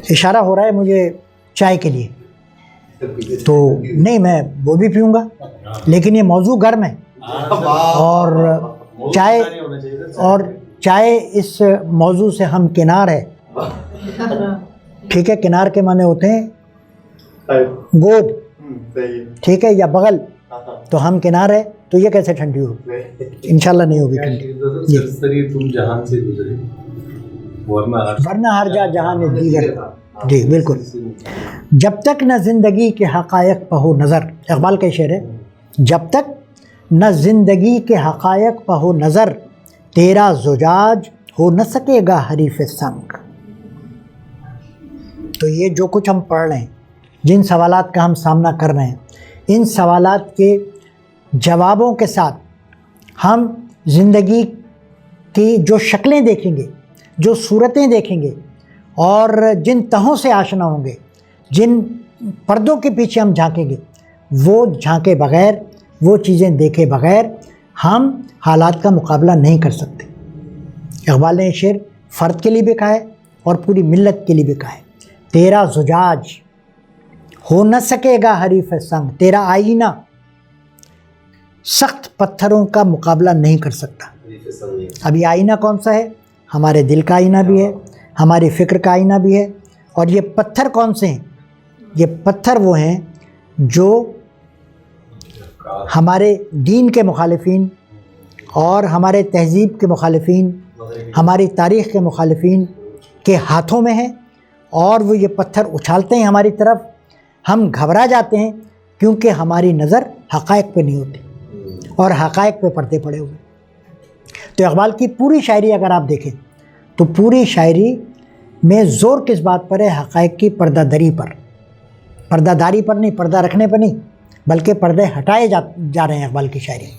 اشارہ ہو رہا ہے مجھے چائے کے لیے، تو نہیں میں وہ بھی پیوں گا، لیکن یہ موضوع گرم ہے اور چائے اس موضوع سے ہم کنار ہے. ٹھیک ہے، کنار کے معنی ہوتے ہیں گود، ٹھیک ہے، یا بغل، تو ہم کنار ہے، تو یہ کیسے ٹھنڈی ہوگی؟ انشاءاللہ نہیں ہوگی ٹھنڈی. تم جہان سے گزرے ورنہ ہر جا جہاں میں دیگر. جی بالکل. جب تک نہ زندگی کے حقائق پہ ہو نظر، اقبال کا شعر ہے، جب تک نہ زندگی کے حقائق پہ ہو نظر، تیرا زجاج ہو نہ سکے گا حریف سنگ. تو یہ جو کچھ ہم پڑھ رہے ہیں، جن سوالات کا ہم سامنا کر رہے ہیں، ان سوالات کے جوابوں کے ساتھ ہم زندگی کی جو شکلیں دیکھیں گے، جو صورتیں دیکھیں گے، اور جن تہوں سے آشنا ہوں گے، جن پردوں کے پیچھے ہم جھانکیں گے، وہ جھانکے بغیر، وہ چیزیں دیکھے بغیر ہم حالات کا مقابلہ نہیں کر سکتے. اقبال نے یہ شعر فرد کے لیے بھی کہا ہے اور پوری ملت کے لیے بھی کہا ہے. تیرا زجاج ہو نہ سکے گا حریف سنگ، تیرا آئینہ سخت پتھروں کا مقابلہ نہیں کر سکتا. اب یہ آئینہ کون سا ہے؟ ہمارے دل کا آئینہ بھی ہے، ہماری فکر کا آئینہ بھی ہے. اور یہ پتھر کون سے ہیں؟ یہ پتھر وہ ہیں جو ہمارے دین کے مخالفین اور ہمارے تہذیب کے مخالفین، ہماری تاریخ کے مخالفین کے ہاتھوں میں ہیں، اور وہ یہ پتھر اچھالتے ہیں ہماری طرف. ہم گھبرا جاتے ہیں کیونکہ ہماری نظر حقائق پہ نہیں ہوتی اور حقائق پہ پردے پڑے ہوئے. تو اقبال کی پوری شاعری اگر آپ دیکھیں تو پوری شاعری میں زور کس بات پر ہے؟ حقائق کی پردہ دری پر. پردہ داری پر نہیں، پردہ رکھنے پر نہیں، بلکہ پردے ہٹائے جا رہے ہیں اقبال کی شاعری.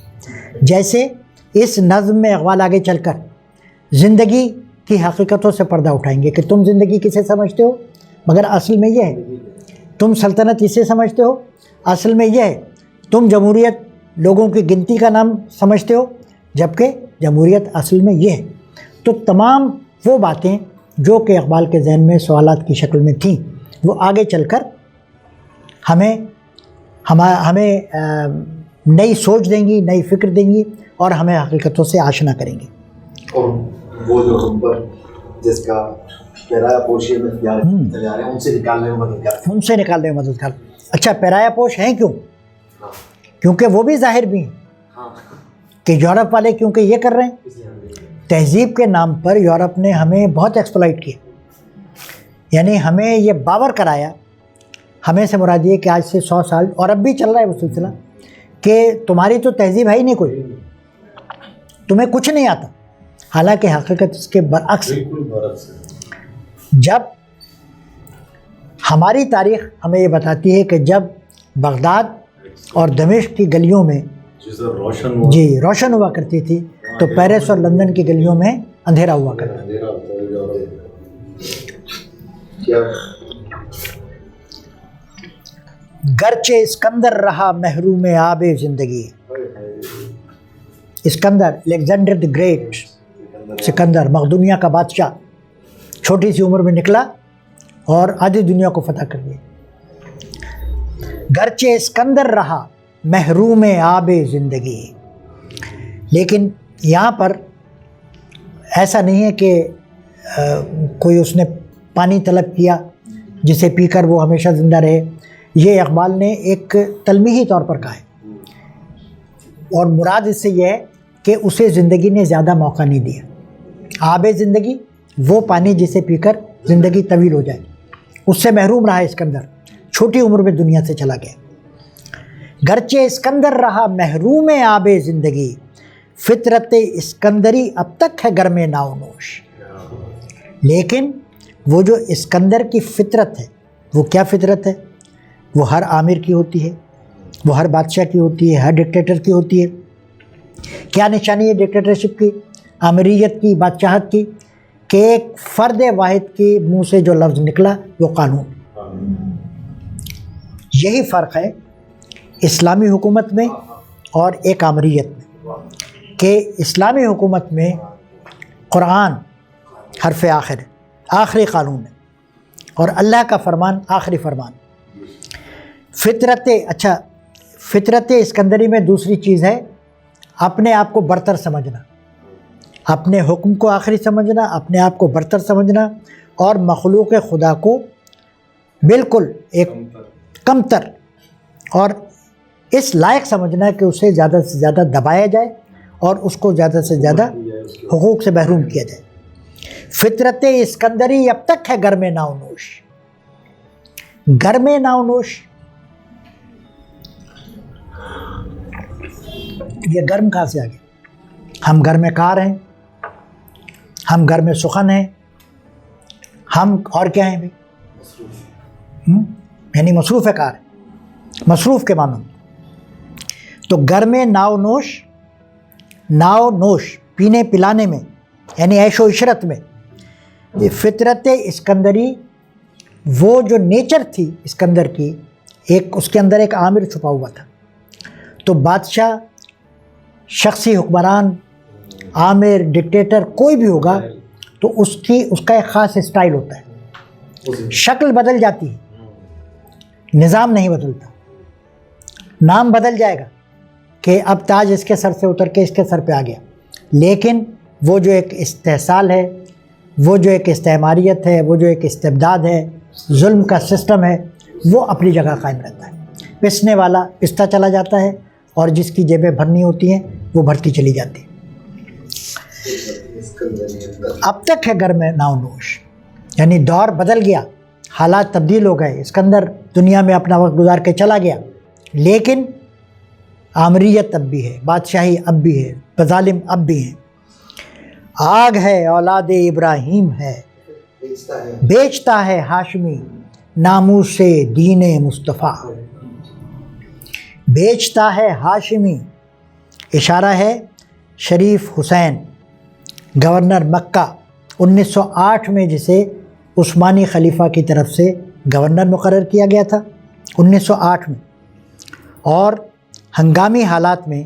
جیسے اس نظم میں اقبال آگے چل کر زندگی کی حقیقتوں سے پردہ اٹھائیں گے کہ تم زندگی کسے سمجھتے ہو، مگر اصل میں یہ ہے. تم سلطنت اسے سمجھتے ہو، اصل میں یہ ہے. تم جمہوریت لوگوں کی گنتی کا نام سمجھتے ہو، جبکہ جمہوریت اصل میں یہ ہے. تو تمام وہ باتیں جو کہ اقبال کے ذہن میں سوالات کی شکل میں تھیں، وہ آگے چل کر ہمیں نئی سوچ دیں گی، نئی فکر دیں گی، اور ہمیں حقیقتوں سے آشنا کریں گی. اور وہ جو ہم پر جس کا پیرایا پوشی میں چلے آ رہے ہیں، ان سے نکالنے میں مددگار. اچھا، پیرایا پوش ہیں کیوں؟ کیونکہ وہ بھی ظاہر بھی ہیں کہ یورپ والے کیونکہ یہ کر رہے ہیں. تہذیب کے نام پر یورپ نے ہمیں بہت ایکسپلائٹ کیا، یعنی ہمیں یہ باور کرایا، ہمیں سے مراد یہ کہ آج سے 100 سال اور اب بھی چل رہا ہے وہ سلسلہ، کہ تمہاری تو تہذیب ہے ہی نہیں کوئی، تمہیں کچھ نہیں آتا. حالانکہ حقیقت اس کے برعکس ہے. جب ہماری تاریخ ہمیں یہ بتاتی ہے کہ جب بغداد اور دمشق کی گلیوں میں روشن ہوا کرتی تھی، تو پیرس اور لندن کی گلیوں میں اندھیرا ہوا کرتا تھا. گرچہ اسکندر رہا محروم آب زندگی. Iskandar, Alexander the great, Sikandar مقدونیہ کا بادشاہ، چھوٹی سی عمر میں نکلا اور آدھی دنیا کو فتح کر دیا. گرچہ اسکندر رہا محروم آب زندگی. لیکن یہاں پر ایسا نہیں ہے کہ کوئی اس نے پانی طلب کیا جسے پی کر وہ ہمیشہ زندہ رہے. یہ اقبال نے ایک تلمیحی طور پر کہا ہے، اور مراد اس سے یہ ہے کہ اسے زندگی نے زیادہ موقع نہیں دیا. آب زندگی وہ پانی جسے پی کر زندگی طویل ہو جائے، اس سے محروم رہا اسکندر، چھوٹی عمر میں دنیا سے چلا گیا. گرچہ اسکندر رہا محروم آب زندگی، فطرت اسکندری اب تک ہے گرم ناو نوش. لیکن وہ جو اسکندر کی فطرت ہے، وہ کیا فطرت ہے؟ وہ ہر آمر کی ہوتی ہے، وہ ہر بادشاہ کی ہوتی ہے، ہر ڈکٹیٹر کی ہوتی ہے. کیا نشانی ہے ڈکٹیٹرشپ کی، آمریت کی، بادشاہت کی؟ کہ ایک فرد واحد کے منہ سے جو لفظ نکلا وہ قانون. یہی فرق ہے اسلامی حکومت میں اور ایک آمریت میں، کہ اسلامی حکومت میں قرآن حرف آخر ہے، آخری قانون ہے، اور اللہ کا فرمان آخری فرمان. فطرت اسکندری میں دوسری چیز ہے اپنے آپ کو برتر سمجھنا، اپنے حکم کو آخری سمجھنا، اپنے آپ کو برتر سمجھنا، اور مخلوق خدا کو بالکل ایک کمتر اور اس لائق سمجھنا کہ اسے زیادہ سے زیادہ دبایا جائے اور اس کو زیادہ سے زیادہ حقوق سے محروم کیا جائے. فطرت اسکندری اب تک ہے گرم ناو نوش. گرم ناو نوش، یہ گرم کہاں سے آ گیا؟ ہم گھر میں کار ہیں، ہم گھر میں سخن ہیں، ہم اور کیا ہیں بھائی؟ یعنی مصروف کار ہے، مصروف کے معنوں. تو گھر میں ناو نوش پینے پلانے میں یعنی عیش و عشرت میں. یہ فطرت اسکندری وہ جو نیچر تھی اسکندر کی، ایک اس کے اندر ایک عامر چھپا ہوا تھا. تو بادشاہ، شخصی حکمران، عامر، ڈکٹیٹر کوئی بھی ہوگا تو اس کا ایک خاص اسٹائل ہوتا ہے. شکل بدل جاتی ہے، نظام نہیں بدلتا. نام بدل جائے گا کہ اب تاج اس کے سر سے اتر کے اس کے سر پہ آ گیا، لیکن وہ جو ایک استحصال ہے، وہ جو ایک استعماریت ہے، وہ جو ایک استبداد ہے، ظلم کا سسٹم ہے، وہ اپنی جگہ قائم رہتا ہے. پسنے والا پستا چلا جاتا ہے اور جس کی جیبیں بھرنی ہوتی ہیں وہ بھرتی چلی جاتی ہے. اب تک ہے گھر میں ناو نوش، یعنی دور بدل گیا، حالات تبدیل ہو گئے. اسکندر دنیا میں اپنا وقت گزار کے چلا گیا، لیکن آمریت اب بھی ہے، بادشاہی اب بھی ہے، مظالم اب بھی ہیں. آگ ہے اولاد ابراہیم ہے، بیچتا ہے ہاشمی ناموس سے دین مصطفیٰ. بیچتا ہے ہاشمی، اشارہ ہے شریف حسین گورنر مکہ 1908 میں، جسے عثمانی خلیفہ کی طرف سے گورنر مقرر کیا گیا تھا 1908 میں. اور ہنگامی حالات میں،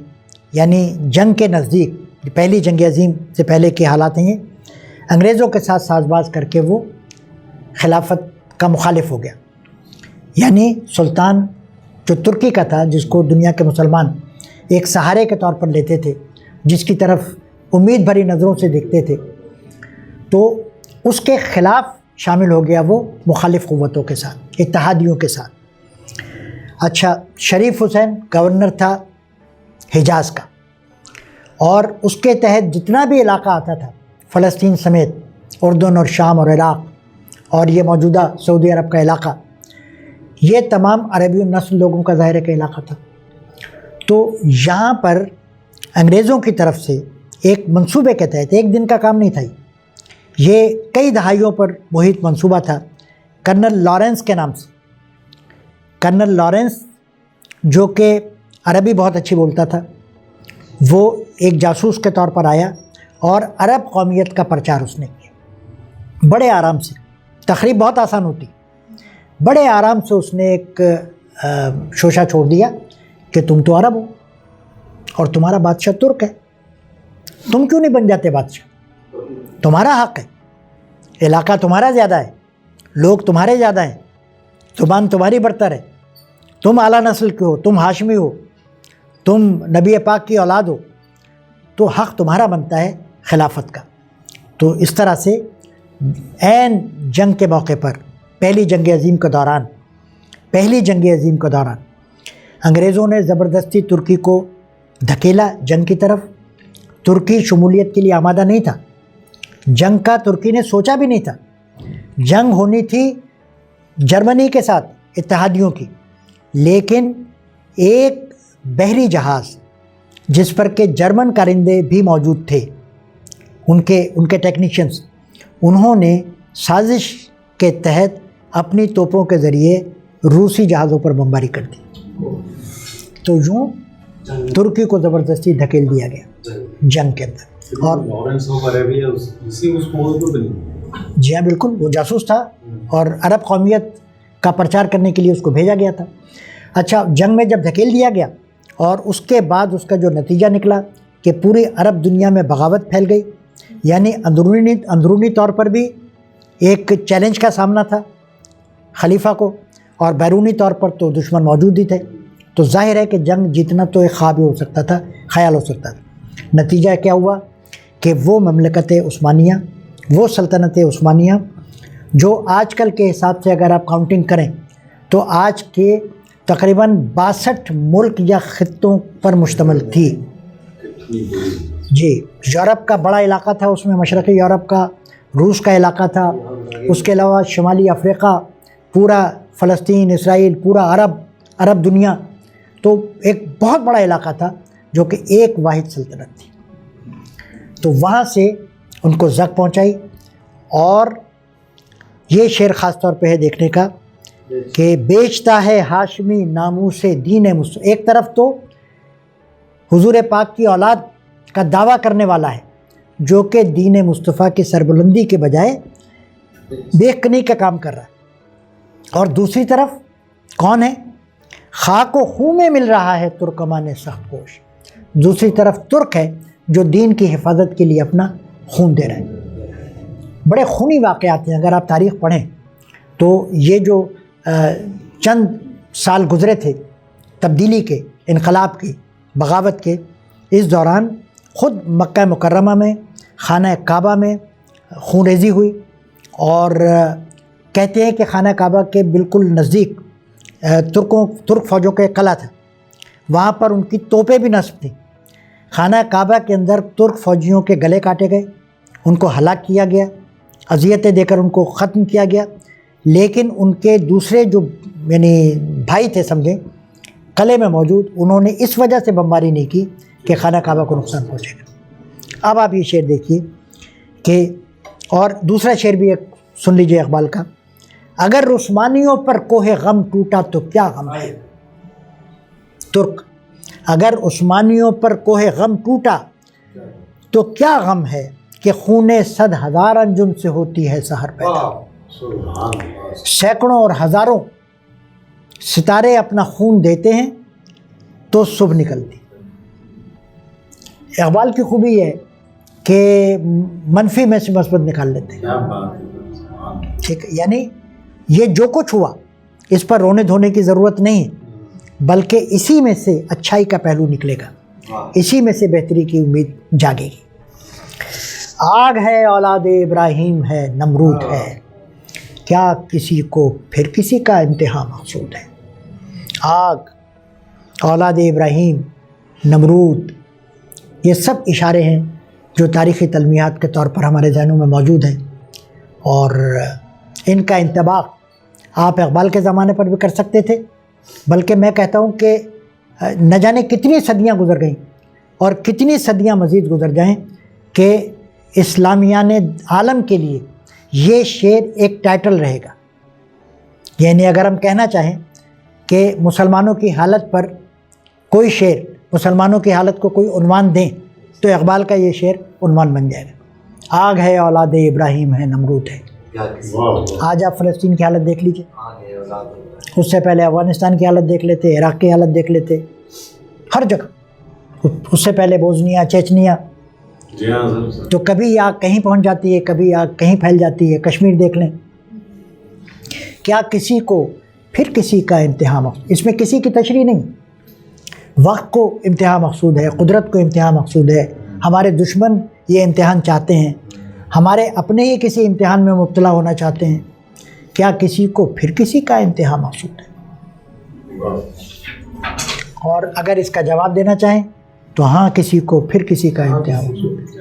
یعنی جنگ کے نزدیک، پہلی جنگ عظیم سے پہلے کے حالات ہیں، انگریزوں کے ساتھ ساز باز کر کے وہ خلافت کا مخالف ہو گیا. یعنی سلطان جو ترکی کا تھا، جس کو دنیا کے مسلمان ایک سہارے کے طور پر لیتے تھے، جس کی طرف امید بھری نظروں سے دیکھتے تھے، تو اس کے خلاف شامل ہو گیا وہ مخالف قوتوں کے ساتھ، اتحادیوں کے ساتھ. اچھا، شریف حسین گورنر تھا حجاز کا، اور اس کے تحت جتنا بھی علاقہ آتا تھا فلسطین سمیت، اردن اور شام اور عراق اور یہ موجودہ سعودی عرب کا علاقہ، یہ تمام عربی النسل لوگوں کا ظاہر کا علاقہ تھا. تو یہاں پر انگریزوں کی طرف سے ایک منصوبے کے تحت، ایک دن کا کام نہیں تھا، یہ کئی دہائیوں پر محیط منصوبہ تھا. کرنل لارنس کے نام سے، کرنل لارنس جو کہ عربی بہت اچھی بولتا تھا، وہ ایک جاسوس کے طور پر آیا اور عرب قومیت کا پرچار اس نے کیا. بڑے آرام سے، تقریب بہت آسان ہوتی، بڑے آرام سے اس نے ایک شوشہ چھوڑ دیا کہ تم تو عرب ہو اور تمہارا بادشاہ ترک ہے، تم کیوں نہیں بن جاتے بادشاہ؟ تمہارا حق ہے، علاقہ تمہارا زیادہ ہے، لوگ تمہارے زیادہ ہیں، زبان تمہاری برتر ہے، تم اعلیٰ نسل کے ہو، تم ہاشمی ہو، تم نبی پاک کی اولاد ہو، تو حق تمہارا بنتا ہے خلافت کا. تو اس طرح سے عین جنگ کے موقع پر، پہلی جنگ عظیم کے دوران انگریزوں نے زبردستی ترکی کو دھکیلا جنگ کی طرف. ترکی شمولیت کے لیے آمادہ نہیں تھا، جنگ کا ترکی نے سوچا بھی نہیں تھا. جنگ ہونی تھی جرمنی کے ساتھ، اتحادیوں کی، لیکن ایک بحری جہاز جس پر کہ جرمن کارندے بھی موجود تھے، ان کے ٹیکنیشینز، انہوں نے سازش کے تحت اپنی توپوں کے ذریعے روسی جہازوں پر بمباری کر دی. تو یوں ترکی کو زبردستی دھکیل دیا گیا جنگ کے اندر. اور جی ہاں بالکل، وہ جاسوس تھا اور عرب قومیت کا پرچار کرنے کے لیے اس کو بھیجا گیا تھا. اچھا، جنگ میں جب دھکیل دیا گیا اور اس کے بعد اس کا جو نتیجہ نکلا کہ پوری عرب دنیا میں بغاوت پھیل گئی، یعنی اندرونی طور پر بھی ایک چیلنج کا سامنا تھا خلیفہ کو، اور بیرونی طور پر تو دشمن موجود ہی تھے، تو ظاہر ہے کہ جنگ جیتنا تو ایک خواب ہی ہو سکتا تھا، خیال ہو سکتا تھا۔ نتیجہ کیا ہوا کہ وہ مملکت عثمانیہ، وہ سلطنت عثمانیہ جو آج کل کے حساب سے اگر آپ کاؤنٹنگ کریں تو آج کے تقریباً 62 ملک یا خطوں پر مشتمل تھی۔ جی، یورپ کا بڑا علاقہ تھا، اس میں مشرقی یورپ کا، روس کا علاقہ تھا، اس کے علاوہ شمالی افریقہ، پورا فلسطین، اسرائیل، پورا عرب دنیا، تو ایک بہت بڑا علاقہ تھا جو کہ ایک واحد سلطنت تھی۔ تو وہاں سے ان کو زک پہنچائی، اور یہ شعر خاص طور پہ ہے دیکھنے کا کہ بیچتا ہے ہاشمی ناموس دین مصطفیٰ۔ ایک طرف تو حضور پاک کی اولاد کا دعویٰ کرنے والا ہے جو کہ دین مصطفیٰ کی سربلندی کے بجائے بیکنی کا کام کر رہا ہے، اور دوسری طرف کون ہے؟ خاک و خون میں مل رہا ہے ترکمان سخت پوش۔ دوسری طرف ترک ہے جو دین کی حفاظت کے لیے اپنا خون دے رہا ہے۔ بڑے خونی واقعات ہیں، اگر آپ تاریخ پڑھیں تو یہ جو چند سال گزرے تھے تبدیلی کے، انقلاب کے، بغاوت کے، اس دوران خود مکہ مکرمہ میں خانہ کعبہ میں خون ریزی ہوئی، اور کہتے ہیں کہ خانہ کعبہ کے بالکل نزدیک ترک فوجوں کا ایک قلعہ تھا، وہاں پر ان کی توپیں بھی نصب تھیں۔ خانہ کعبہ کے اندر ترک فوجیوں کے گلے کاٹے گئے، ان کو ہلاک کیا گیا، اذیتیں دے کر ان کو ختم کیا گیا، لیکن ان کے دوسرے جو یعنی بھائی تھے سمجھیں قلعے میں موجود، انہوں نے اس وجہ سے بمباری نہیں کی کہ خانہ کعبہ کو نقصان پہنچے گا۔ اب آپ یہ شعر دیکھیے کہ، اور دوسرا شعر بھی ایک سن لیجئے اقبال کا، اگر عثمانیوں پر کوہ غم ٹوٹا تو کیا غم ہے ترک، اگر عثمانیوں پر کوہ غم ٹوٹا تو کیا غم ہے کہ خون 100,000 انجم سے ہوتی ہے سحر پیدا۔ سینکڑوں اور ہزاروں ستارے اپنا خون دیتے ہیں تو صبح نکلتی۔ اقبال کی خوبی ہے کہ منفی میں سے مثبت نکال لیتے ہیں، ٹھیک ہے، یعنی یہ جو کچھ ہوا اس پر رونے دھونے کی ضرورت نہیں ہے، بلکہ اسی میں سے اچھائی کا پہلو نکلے گا، اسی میں سے بہتری کی امید جاگے گی۔ آگ ہے اولاد ابراہیم ہے نمرود ہے، کیا کسی کو پھر کسی کا انتہا مقصود ہے۔ آگ، اولاد ابراہیم، نمرود، یہ سب اشارے ہیں جو تاریخی تلمیحات کے طور پر ہمارے ذہنوں میں موجود ہیں، اور ان کا انطباق آپ اقبال کے زمانے پر بھی کر سکتے تھے، بلکہ میں کہتا ہوں کہ نہ جانے کتنی صدیاں گزر گئیں اور کتنی صدیاں مزید گزر جائیں کہ اسلامیان عالم کے لیے یہ شعر ایک ٹائٹل رہے گا۔ یعنی اگر ہم کہنا چاہیں کہ مسلمانوں کی حالت پر کوئی شعر، مسلمانوں کی حالت کو کوئی عنوان دیں تو اقبال کا یہ شعر عنوان بن جائے گا۔ آگ ہے اولاد ابراہیم ہے نمرود ہے۔ آج آپ فلسطین کی حالت دیکھ لیجئے، اس سے پہلے افغانستان کی حالت دیکھ لیتے، عراق کی حالت دیکھ لیتے، ہر جگہ، اس سے پہلے بوسنیا، چیچنیا، تو کبھی آگ کہیں پہنچ جاتی ہے، کبھی آگ کہیں پھیل جاتی ہے۔ کشمیر دیکھ لیں، کیا کسی کو پھر کسی کا انتہا مقصود، اس میں کسی کی تشریح نہیں، وقت کو امتحان مقصود ہے، قدرت کو امتحان مقصود ہے، ہمارے دشمن یہ امتحان چاہتے ہیں، ہمارے اپنے ہی کسی امتحان میں مبتلا ہونا چاہتے ہیں، کیا کسی کو پھر کسی کا انتہا مقصود ہے۔ اور اگر اس کا جواب دینا چاہیں تو ہاں، کسی کو پھر کسی کا انتہا مقصود ہے۔